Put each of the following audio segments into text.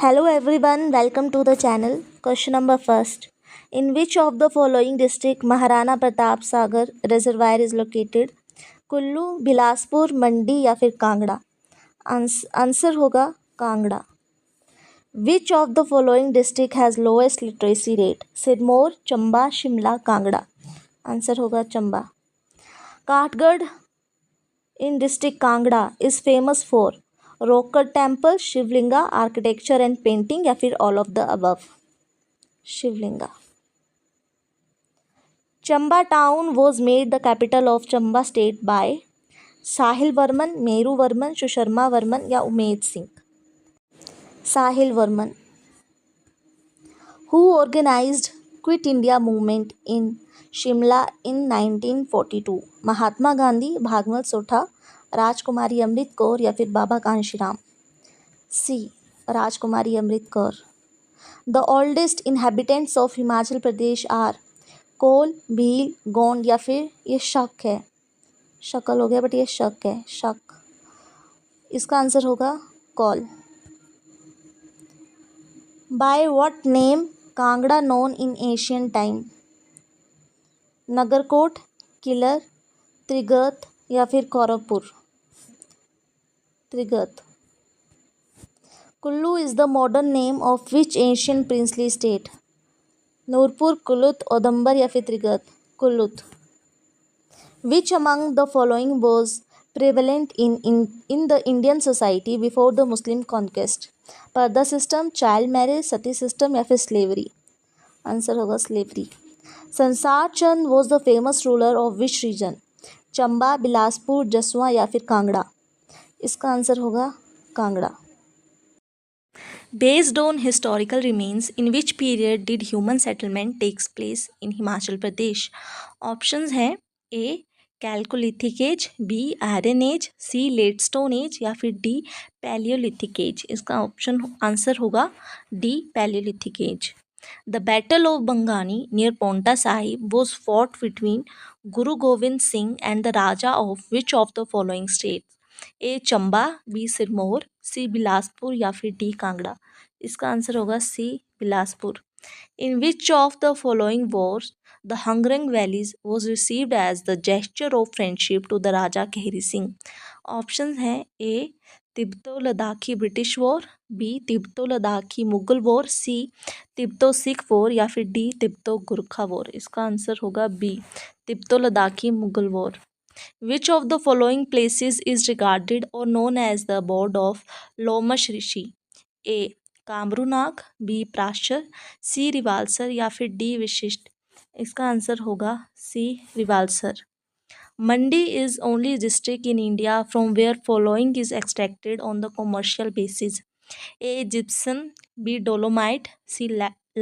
Hello everyone, welcome to the channel. Question number first. In which of the following district Maharana Pratap Sagar reservoir is located? Kullu, Bilaspur, मंडी या फिर Kangra? Answer होगा Kangra. Which of the following district has lowest literacy rate? Sirmaur, Chamba, Shimla, Kangra? Answer होगा Chamba. Kathgarh in district Kangra is famous for rock cut temple, Shivalinga, architecture and painting या फिर all of the above? Shivalinga. Chamba town was made the capital of Chamba state by साहिल वर्मन, मेरू वर्मन, सुशर्मा वर्मन या उमेद सिंह? साहिल Varman. Who organized Quit India movement in Shimla in 1942? Mahatma Gandhi, Bhagavat सोठा, राजकुमारी अमृत कौर या फिर बाबा Kanshiram? C. Rajkumari Amrit Kaur. The oldest inhabitants of Himachal Pradesh are Kol, Bhil, Gond या फिर ये शक है? शकल हो गया बट ये शक है. शक. इसका आंसर होगा Kol. By what name Kangra known in Asian time? Nagarkot, किलर, त्रिगत या फिर Kauravpur? Trigat. Kullu is the modern name of which Asian princely state? Nurpur, Kulut, Odambar या फिर Trigat? Kulut. Which among the following was prevalent in the Indian society before the Muslim conquest? Purdah system, child marriage, sati system या फिर slavery? Answer होगा slavery. Sansar Chand was the famous ruler of which region? Chamba, Bilaspur, Jaswan या फिर कांगड़ा? इसका answer होगा Kangra. Based on historical remains, in which period did human settlement takes place in Himachal Pradesh? Options हैं A. Chalcolithic age, B. Iron age, C. Late Stone age या फिर D. Paleolithic age? इसका option answer होगा D. Paleolithic age. The Battle of Bangani near Paonta Sahib was fought between Guru Gobind Singh and the Raja of which of the following states? A. Chamba, B. Sirmaur, C. Bilaspur या फिर D. Kangra? इसका answer होगा C. Bilaspur. In which of the following wars the Hungrung Valleys was received as the gesture of friendship to the Raja Kehri Singh? Options हैं A. तिब्बतो Ladakhi British war, B. तिब्बतो Ladakhi Mughal war, C. तिब्बतो Sikh war या फिर D. तिब्बतो Gurkha war? इसका answer होगा B. तिब्बतो Ladakhi Mughal war. Which of the following places is regarded or known as the abode of Lomash Rishi? A. कामरूनाग, B. Prashar, C. Rewalsar या फिर D. विशिष्ट? इसका answer होगा C. Rewalsar. Mandi is only district in India from where following is extracted on the commercial basis? A. gypsum, B. dolomite, C.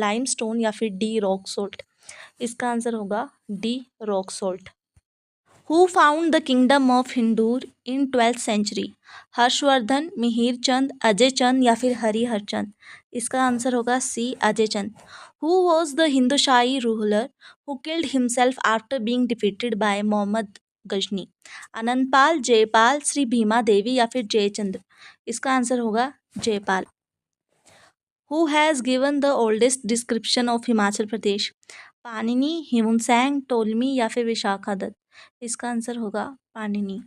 limestone या फिर D. rock salt? इसका answer होगा D. rock salt. Who found the kingdom of Hindur in 12th century? Harshavardhan, Mihir Chand, Ajay Chand या फिर हरिहर चंद? इसका answer होगा C. Ajay Chand. Who was the Hindushai ruler who killed himself after being defeated by Mohammad Ghazni? Anantpal, Jaipal, Shri Bhima देवी या फिर जयचंद्र? इसका answer होगा Jaipal. Who has given the oldest description of Himachal Pradesh? Panini, हिमुनसेंग, टोलमी या फिर विशाखा दत्त? इसका आंसर होगा पानिनी.